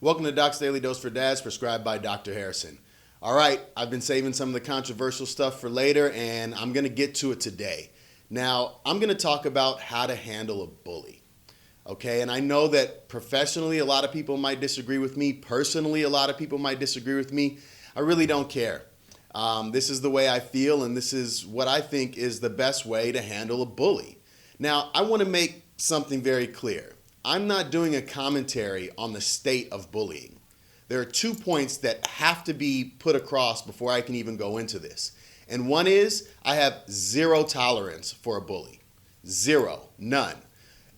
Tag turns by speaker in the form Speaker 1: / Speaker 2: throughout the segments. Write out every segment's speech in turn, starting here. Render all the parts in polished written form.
Speaker 1: Welcome to Doc's Daily Dose for Dads, prescribed by Dr. Harrison. All right, I've been saving some of the controversial stuff for later, and I'm going to get to it today. Now, I'm going to talk about how to handle a bully. Okay, and I know that professionally, a lot of people might disagree with me. Personally, a lot of people might disagree with me. I really don't care. This is the way I feel, and this is what I think is the best way to handle a bully. Now, I want to make something very clear. I'm not doing a commentary on the state of bullying. There are 2 points that have to be put across before I can even go into this. And one is I have zero tolerance for a bully. Zero. None.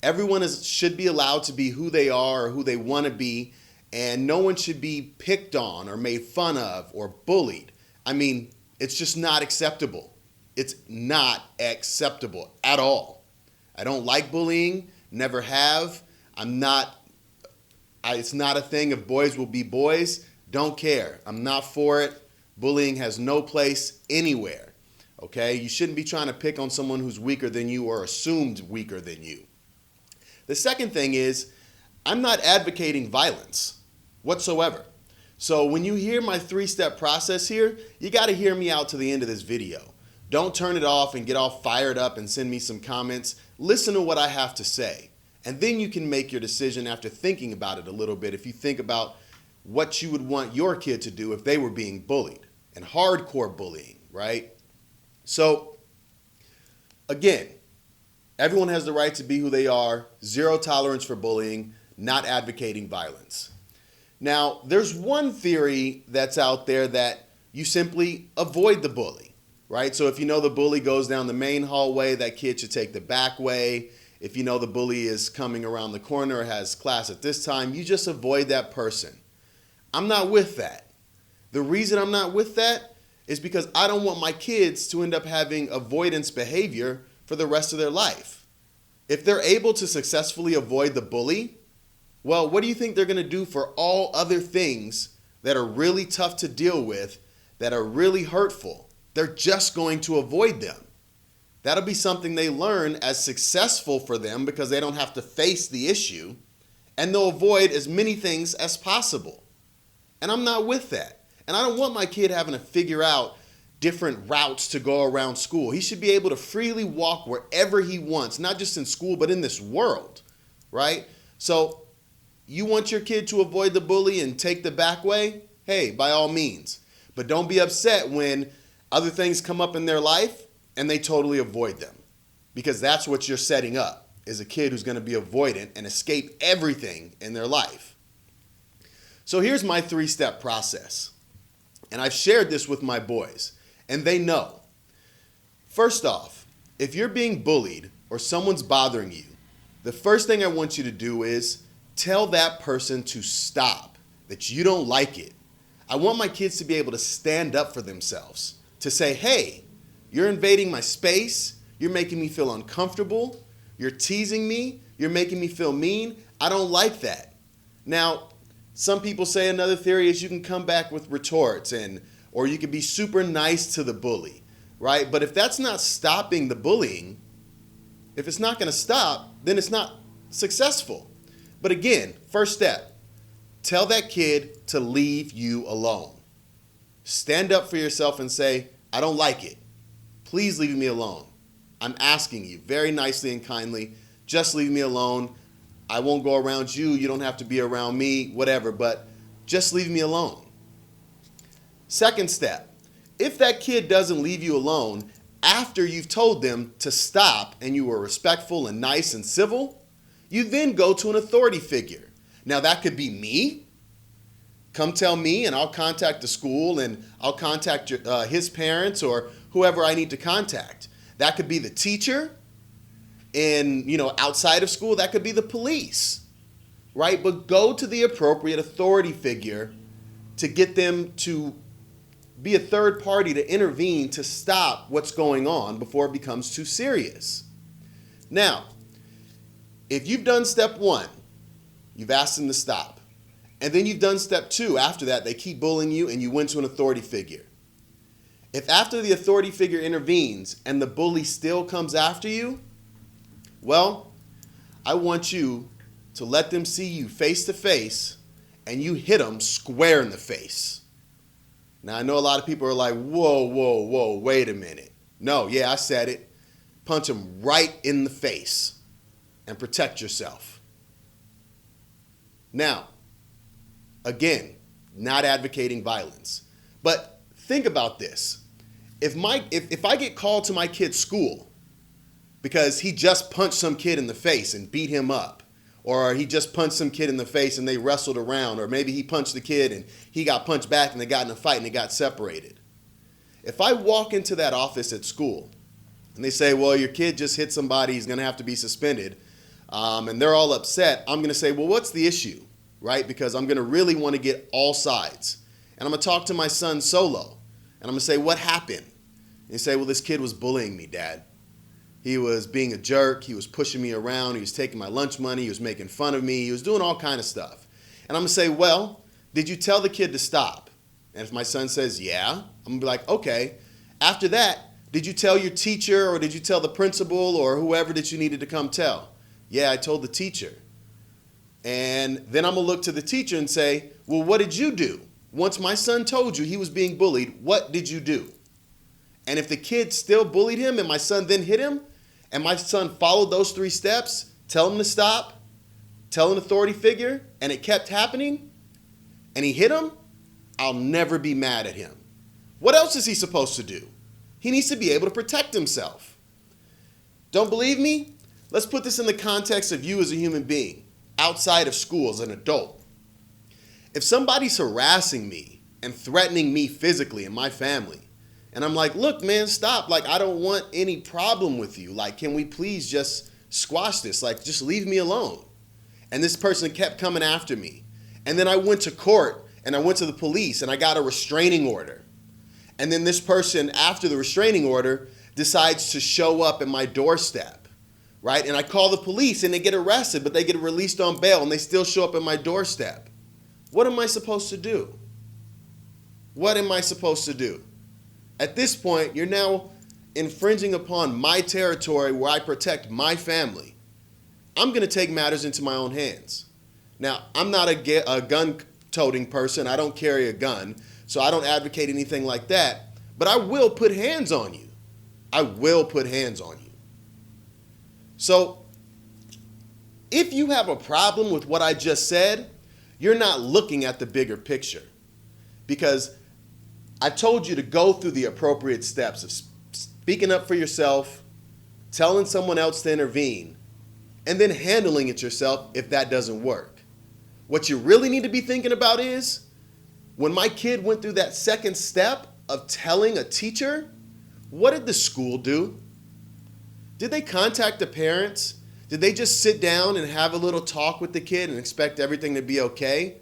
Speaker 1: Everyone should be allowed to be who they are or who they want to be, and no one should be picked on or made fun of or bullied. I mean, it's just not acceptable. It's not acceptable at all. I don't like bullying, never have. It's not a thing if boys will be boys. Don't care. I'm not for it. Bullying has no place anywhere. Okay? You shouldn't be trying to pick on someone who's weaker than you or assumed weaker than you. The second thing is, I'm not advocating violence whatsoever. So when you hear my 3-step process here, you got to hear me out to the end of this video. Don't turn it off and get all fired up and send me some comments. Listen to what I have to say. And then you can make your decision after thinking about it a little bit if you think about what you would want your kid to do if they were being bullied, and hardcore bullying, right? So, again, everyone has the right to be who they are, zero tolerance for bullying, not advocating violence. Now, there's one theory that's out there that you simply avoid the bully, right? So if you know the bully goes down the main hallway, that kid should take the back way. If you know the bully is coming around the corner or has class at this time, you just avoid that person. I'm not with that. The reason I'm not with that is because I don't want my kids to end up having avoidance behavior for the rest of their life. If they're able to successfully avoid the bully, well, what do you think they're going to do for all other things that are really tough to deal with, that are really hurtful? They're just going to avoid them. That'll be something they learn as successful for them because they don't have to face the issue, and they'll avoid as many things as possible. And I'm not with that. And I don't want my kid having to figure out different routes to go around school. He should be able to freely walk wherever he wants, not just in school, but in this world, right? So you want your kid to avoid the bully and take the back way? Hey, by all means. But don't be upset when other things come up in their life and they totally avoid them, because that's what you're setting up, is a kid who's going to be avoidant and escape everything in their life. So here's my 3-step process, and I've shared this with my boys, and they know. First off, if you're being bullied or someone's bothering you, the first thing I want you to do is tell that person to stop, that you don't like it. I want my kids to be able to stand up for themselves, to say, hey, you're invading my space. You're making me feel uncomfortable. You're teasing me. You're making me feel mean. I don't like that. Now, some people say another theory is you can come back with retorts, or you can be super nice to the bully, right? But if that's not stopping the bullying, if it's not going to stop, then it's not successful. But again, first step, tell that kid to leave you alone. Stand up for yourself and say, I don't like it. Please leave me alone. I'm asking you very nicely and kindly, just leave me alone. I won't go around you. You don't have to be around me, whatever, but just leave me alone. Second step, if that kid doesn't leave you alone after you've told them to stop and you were respectful and nice and civil, you then go to an authority figure. Now that could be me. Come tell me and I'll contact the school and I'll contact his parents or whoever I need to contact. That could be the teacher outside of school. That could be the police, right? But go to the appropriate authority figure to get them to be a third party to intervene to stop what's going on before it becomes too serious. Now, if you've done step 1, you've asked them to stop. And then you've done step 2. After that, they keep bullying you and you went to an authority figure. If after the authority figure intervenes and the bully still comes after you, well, I want you to let them see you face to face and you hit him square in the face. Now, I know a lot of people are like, whoa, whoa, whoa, wait a minute. No, yeah, I said it. Punch him right in the face and protect yourself. Now, again, not advocating violence. But think about this. If I get called to my kid's school because he just punched some kid in the face and beat him up, or he just punched some kid in the face and they wrestled around, or maybe he punched the kid and he got punched back and they got in a fight and they got separated. If I walk into that office at school and they say, well, your kid just hit somebody, he's going to have to be suspended, and they're all upset, I'm going to say, well, what's the issue, right? Because I'm going to really want to get all sides. And I'm going to talk to my son solo, and I'm going to say, what happened? And he say, well, this kid was bullying me, Dad. He was being a jerk. He was pushing me around. He was taking my lunch money. He was making fun of me. He was doing all kind of stuff. And I'm going to say, well, did you tell the kid to stop? And if my son says, yeah, I'm going to be like, okay. After that, did you tell your teacher, or did you tell the principal or whoever that you needed to come tell? Yeah, I told the teacher. And then I'm going to look to the teacher and say, well, what did you do? Once my son told you he was being bullied, what did you do? And if the kid still bullied him and my son then hit him, and my son followed those 3 steps, tell him to stop, tell an authority figure, and it kept happening, and he hit him, I'll never be mad at him. What else is he supposed to do? He needs to be able to protect himself. Don't believe me? Let's put this in the context of you as a human being, outside of school as an adult. If somebody's harassing me and threatening me physically and my family, and I'm like, look, man, stop. Like, I don't want any problem with you. Like, can we please just squash this? Like, just leave me alone. And this person kept coming after me. And then I went to court and I went to the police and I got a restraining order. And then this person, after the restraining order, decides to show up at my doorstep, right? And I call the police and they get arrested, but they get released on bail and they still show up at my doorstep. What am I supposed to do? What am I supposed to do? At this point, you're now infringing upon my territory where I protect my family. I'm going to take matters into my own hands. Now, I'm not a gun-toting person. I don't carry a gun, so I don't advocate anything like that. But I will put hands on you. I will put hands on you. So, if you have a problem with what I just said, you're not looking at the bigger picture. Because I told you to go through the appropriate steps of speaking up for yourself, telling someone else to intervene, and then handling it yourself if that doesn't work. What you really need to be thinking about is, when my kid went through that second step of telling a teacher, what did the school do? Did they contact the parents? Did they just sit down and have a little talk with the kid and expect everything to be okay?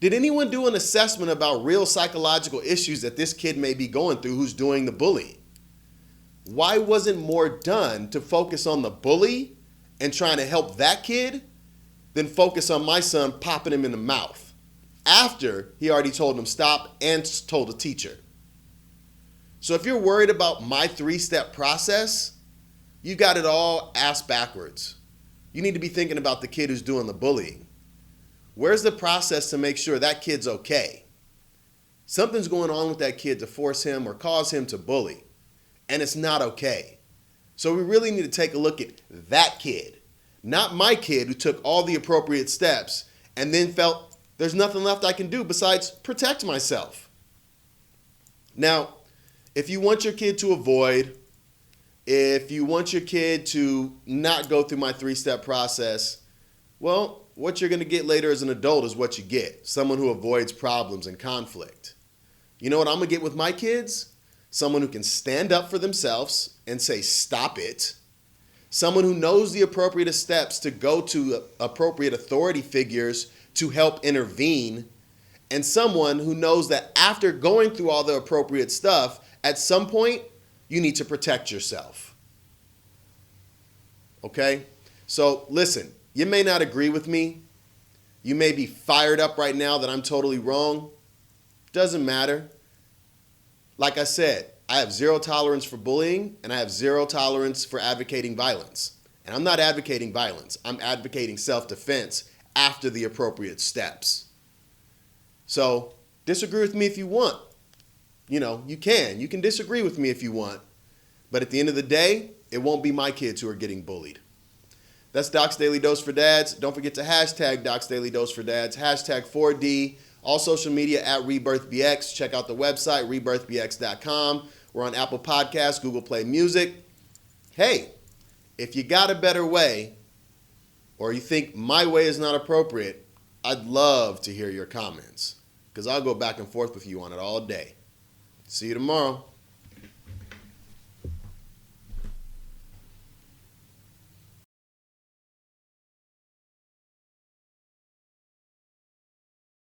Speaker 1: Did anyone do an assessment about real psychological issues that this kid may be going through who's doing the bullying? Why wasn't more done to focus on the bully and trying to help that kid than focus on my son popping him in the mouth after he already told him stop and told the teacher? So if you're worried about my 3-step process, you got it all ass backwards. You need to be thinking about the kid who's doing the bullying. Where's the process to make sure that kid's okay? Something's going on with that kid to force him or cause him to bully, and it's not okay. So we really need to take a look at that kid, not my kid who took all the appropriate steps and then felt there's nothing left I can do besides protect myself. Now, if you want your kid to avoid, if you want your kid to not go through my 3-step process, well, what you're going to get later as an adult is what you get. Someone who avoids problems and conflict. You know what I'm going to get with my kids? Someone who can stand up for themselves and say, stop it. Someone who knows the appropriate steps to go to appropriate authority figures to help intervene. And someone who knows that after going through all the appropriate stuff, at some point, you need to protect yourself. Okay? So listen. You may not agree with me. You may be fired up right now that I'm totally wrong. Doesn't matter. Like I said, I have 0 tolerance for bullying and I have 0 tolerance for advocating violence. And I'm not advocating violence. I'm advocating self-defense after the appropriate steps. So disagree with me if you want. You know, you can disagree with me if you want, but at the end of the day, it won't be my kids who are getting bullied. That's Doc's Daily Dose for Dads. Don't forget to hashtag Doc's Daily Dose for Dads, hashtag 4D, all social media at rebirthbx. Check out the website, rebirthbx.com. We're on Apple Podcasts, Google Play Music. Hey, if you got a better way, or you think my way is not appropriate, I'd love to hear your comments, because I'll go back and forth with you on it all day. See you tomorrow.